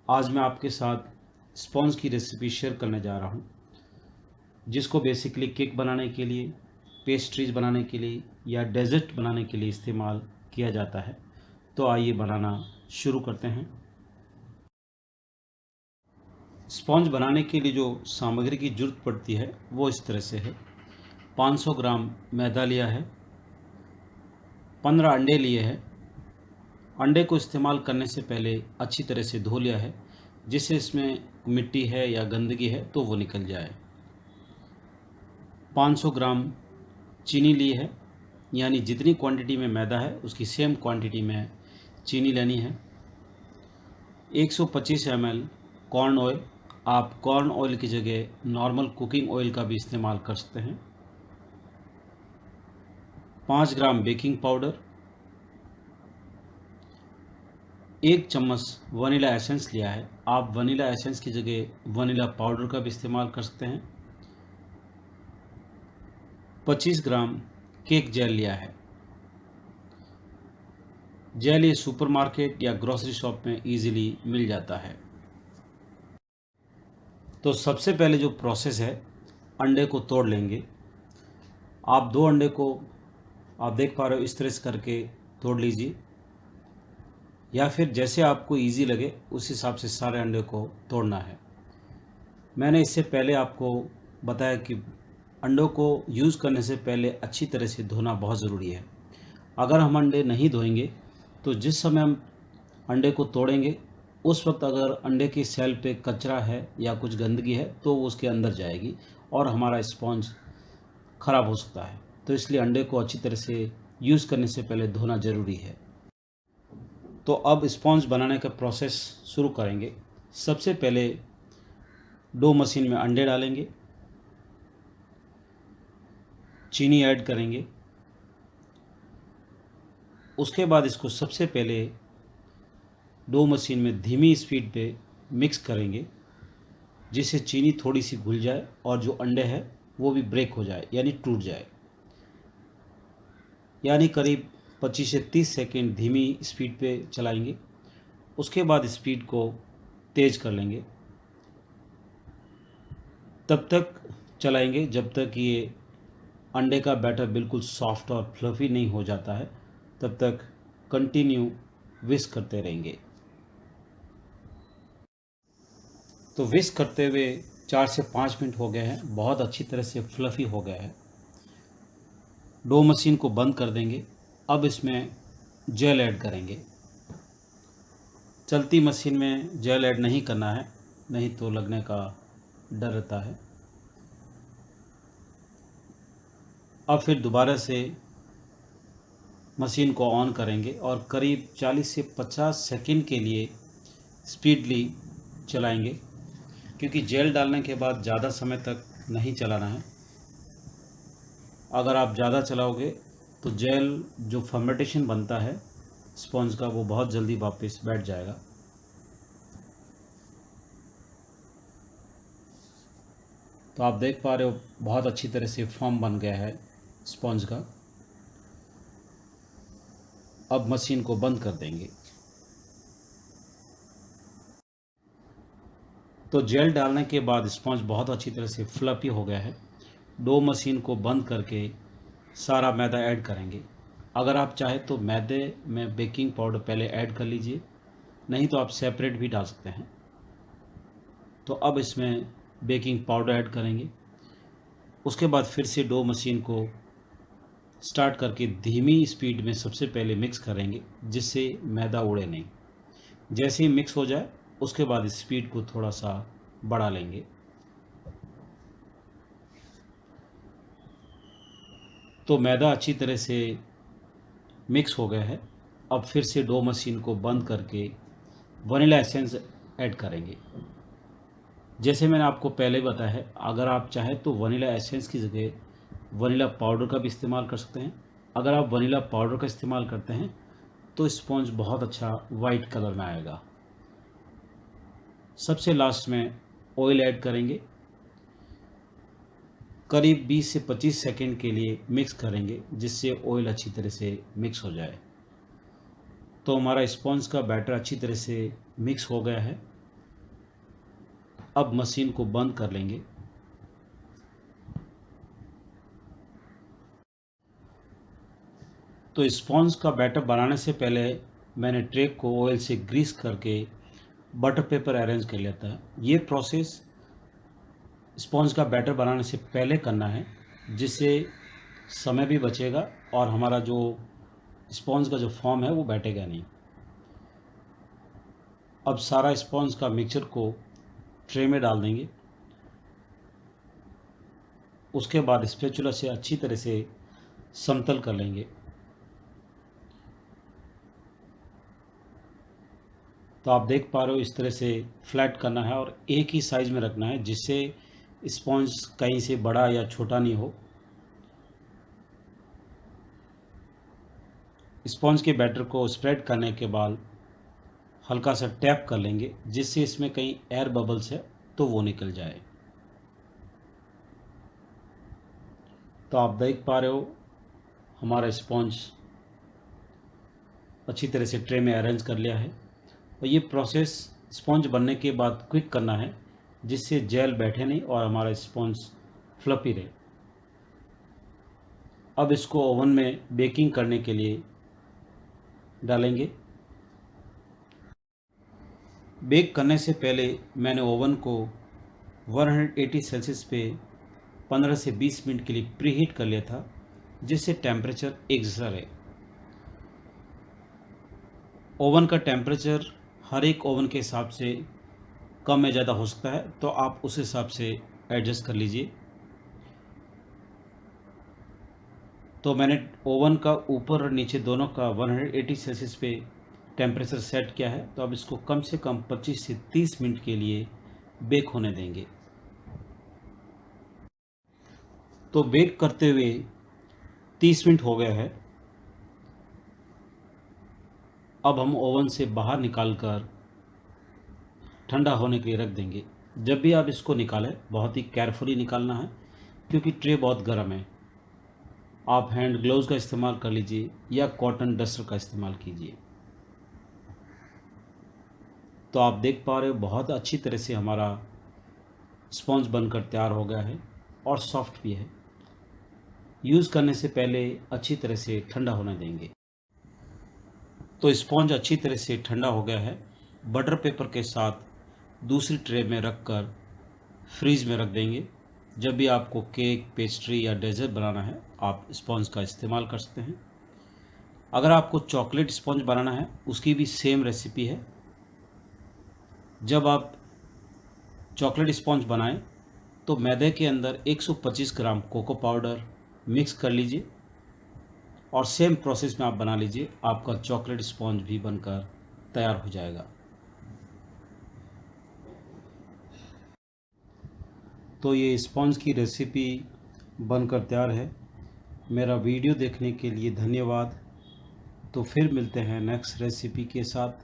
आज मैं आपके साथ स्पॉन्ज की रेसिपी शेयर करने जा रहा हूँ, जिसको बेसिकली केक बनाने के लिए, पेस्ट्रीज बनाने के लिए या डेजर्ट बनाने के लिए इस्तेमाल किया जाता है। तो आइए बनाना शुरू करते हैं। स्पॉन्ज बनाने के लिए जो सामग्री की ज़रूरत पड़ती है वो इस तरह से है। 500 ग्राम मैदा लिया है, 15 अंडे लिए हैं। अंडे को इस्तेमाल करने से पहले अच्छी तरह से धो लिया है, जिससे इसमें मिट्टी है या गंदगी है तो वो निकल जाए। 500 ग्राम चीनी ली है, यानी जितनी क्वांटिटी में मैदा है उसकी सेम क्वांटिटी में चीनी लेनी है। 125 ml कॉर्न ऑयल, आप कॉर्न ऑयल की जगह नॉर्मल कुकिंग ऑयल का भी इस्तेमाल कर सकते हैं। 5 ग्राम बेकिंग पाउडर, 1 चम्मच वनीला एसेंस लिया है, आप वनीला एसेंस की जगह वनीला पाउडर का भी इस्तेमाल कर सकते हैं। 25 ग्राम केक जेल लिया है। जेल ये सुपरमार्केट या ग्रोसरी शॉप में इजीली मिल जाता है। तो सबसे पहले जो प्रोसेस है, अंडे को तोड़ लेंगे। आप 2 अंडे को आप देख पा रहे हो इस तरह से करके तोड़ लीजिए, या फिर जैसे आपको इजी लगे उस हिसाब से सारे अंडे को तोड़ना है। मैंने इससे पहले आपको बताया कि अंडों को यूज़ करने से पहले अच्छी तरह से धोना बहुत ज़रूरी है। अगर हम अंडे नहीं धोएंगे तो जिस समय हम अंडे को तोड़ेंगे उस वक्त अगर अंडे की सेल पे कचरा है या कुछ गंदगी है तो वो उसके अंदर जाएगी और हमारा स्पॉन्ज ख़राब हो सकता है। तो इसलिए अंडे को अच्छी तरह से यूज़ करने से पहले धोना ज़रूरी है। तो अब स्पॉन्ज बनाने का प्रोसेस शुरू करेंगे। सबसे पहले डो मशीन में अंडे डालेंगे, चीनी ऐड करेंगे। उसके बाद इसको सबसे पहले डो मशीन में धीमी स्पीड पे मिक्स करेंगे, जिससे चीनी थोड़ी सी घुल जाए और जो अंडे हैं वो भी ब्रेक हो जाए यानी टूट जाए। यानी करीब 25 से 30 सेकेंड धीमी स्पीड पे चलाएंगे। उसके बाद स्पीड को तेज़ कर लेंगे। तब तक चलाएंगे जब तक ये अंडे का बैटर बिल्कुल सॉफ्ट और फ्लफ़ी नहीं हो जाता है। तब तक कंटिन्यू विस्क करते रहेंगे। तो विस्क करते हुए 4 से 5 मिनट हो गए हैं, बहुत अच्छी तरह से फ्लफ़ी हो गया है। डो मशीन को बंद कर देंगे। अब इसमें जेल ऐड करेंगे। चलती मशीन में जेल ऐड नहीं करना है, नहीं तो लगने का डर रहता है। अब फिर दोबारा से मशीन को ऑन करेंगे और करीब 40 से 50 सेकंड के लिए स्पीडली चलाएंगे, क्योंकि जेल डालने के बाद ज़्यादा समय तक नहीं चलाना है। अगर आप ज़्यादा चलाओगे तो जेल जो फर्मेंटेशन बनता है स्पॉन्ज का वो बहुत जल्दी वापस बैठ जाएगा। तो आप देख पा रहे हो बहुत अच्छी तरह से फॉर्म बन गया है स्पॉन्ज का। अब मशीन को बंद कर देंगे। तो जेल डालने के बाद स्पॉन्ज बहुत अच्छी तरह से फ्लफी हो गया है। डो मशीन को बंद करके सारा मैदा ऐड करेंगे। अगर आप चाहें तो मैदे में बेकिंग पाउडर पहले ऐड कर लीजिए, नहीं तो आप सेपरेट भी डाल सकते हैं। तो अब इसमें बेकिंग पाउडर ऐड करेंगे। उसके बाद फिर से डो मशीन को स्टार्ट करके धीमी स्पीड में सबसे पहले मिक्स करेंगे, जिससे मैदा उड़े नहीं। जैसे ही मिक्स हो जाए उसके बाद स्पीड को थोड़ा सा बढ़ा लेंगे। तो मैदा अच्छी तरह से मिक्स हो गया है। अब फिर से डो मशीन को बंद करके वनीला एसेंस ऐड करेंगे। जैसे मैंने आपको पहले बताया है, अगर आप चाहें तो वनीला एसेंस की जगह वनीला पाउडर का भी इस्तेमाल कर सकते हैं। अगर आप वनीला पाउडर का इस्तेमाल करते हैं तो स्पॉन्ज बहुत अच्छा वाइट कलर में आएगा। सबसे लास्ट में ऑयल ऐड करेंगे। करीब 20 से 25 सेकंड के लिए मिक्स करेंगे, जिससे ऑयल अच्छी तरह से मिक्स हो जाए। तो हमारा स्पॉन्ज का बैटर अच्छी तरह से मिक्स हो गया है। अब मशीन को बंद कर लेंगे। तो स्पॉन्ज का बैटर बनाने से पहले मैंने ट्रे को ऑयल से ग्रीस करके बटर पेपर अरेंज कर लेता है। ये प्रोसेस स्पॉन्ज का बैटर बनाने से पहले करना है, जिससे समय भी बचेगा और हमारा जो स्पॉन्ज का जो फॉर्म है वो बैठेगा नहीं। अब सारा स्पॉन्ज का मिक्सचर को ट्रे में डाल देंगे। उसके बाद स्पैचुला से अच्छी तरह से समतल कर लेंगे। तो आप देख पा रहे हो इस तरह से फ्लैट करना है और एक ही साइज़ में रखना है, जिससे स्पॉन्ज कहीं से बड़ा या छोटा नहीं हो। स्पॉन्ज के बैटर को स्प्रेड करने के बाद हल्का सा टैप कर लेंगे, जिससे इसमें कहीं एयर बबल्स है तो वो निकल जाए। तो आप देख पा रहे हो हमारा स्पॉन्ज अच्छी तरह से ट्रे में अरेंज कर लिया है। और ये प्रोसेस स्पॉन्ज बनने के बाद क्विक करना है, जिससे जेल बैठे नहीं और हमारा स्पॉन्ज फ्लफी रहे। अब इसको ओवन में बेकिंग करने के लिए डालेंगे। बेक करने से पहले मैंने ओवन को 180 सेल्सियस पे 15 से 20 मिनट के लिए प्रीहीट कर लिया था, जिससे टेम्परेचर एक जैसा रहे। ओवन का टेम्परेचर हर एक ओवन के हिसाब से कम या ज़्यादा हो सकता है, तो आप उस हिसाब से एडजस्ट कर लीजिए। तो मैंने ओवन का ऊपर और नीचे दोनों का 180 सेल्सियस पे टेम्परेचर सेट किया है। तो अब इसको कम से कम 25 से 30 मिनट के लिए बेक होने देंगे। तो बेक करते हुए 30 मिनट हो गया है। अब हम ओवन से बाहर निकालकर ठंडा होने के लिए रख देंगे। जब भी आप इसको निकालें बहुत ही केयरफुली निकालना है, क्योंकि ट्रे बहुत गर्म है। आप हैंड ग्लव्स का इस्तेमाल कर लीजिए या कॉटन डस्टर का इस्तेमाल कीजिए। तो आप देख पा रहे हो बहुत अच्छी तरह से हमारा स्पॉन्ज बनकर तैयार हो गया है और सॉफ्ट भी है। यूज़ करने से पहले अच्छी तरह से ठंडा होने देंगे। तो स्पॉन्ज अच्छी तरह से ठंडा हो गया है। बटर पेपर के साथ दूसरी ट्रे में रखकर फ्रीज में रख देंगे। जब भी आपको केक, पेस्ट्री या डेजर्ट बनाना है, आप स्पॉन्ज का इस्तेमाल कर सकते हैं। अगर आपको चॉकलेट स्पॉन्ज बनाना है, उसकी भी सेम रेसिपी है। जब आप चॉकलेट स्पॉन्ज बनाएं तो मैदे के अंदर 125 ग्राम कोको पाउडर मिक्स कर लीजिए और सेम प्रोसेस में आप बना लीजिए। आपका चॉकलेट स्पॉन्ज भी बनकर तैयार हो जाएगा। तो ये स्पॉन्ज की रेसिपी बनकर तैयार है। मेरा वीडियो देखने के लिए धन्यवाद। तो फिर मिलते हैं नेक्स्ट रेसिपी के साथ।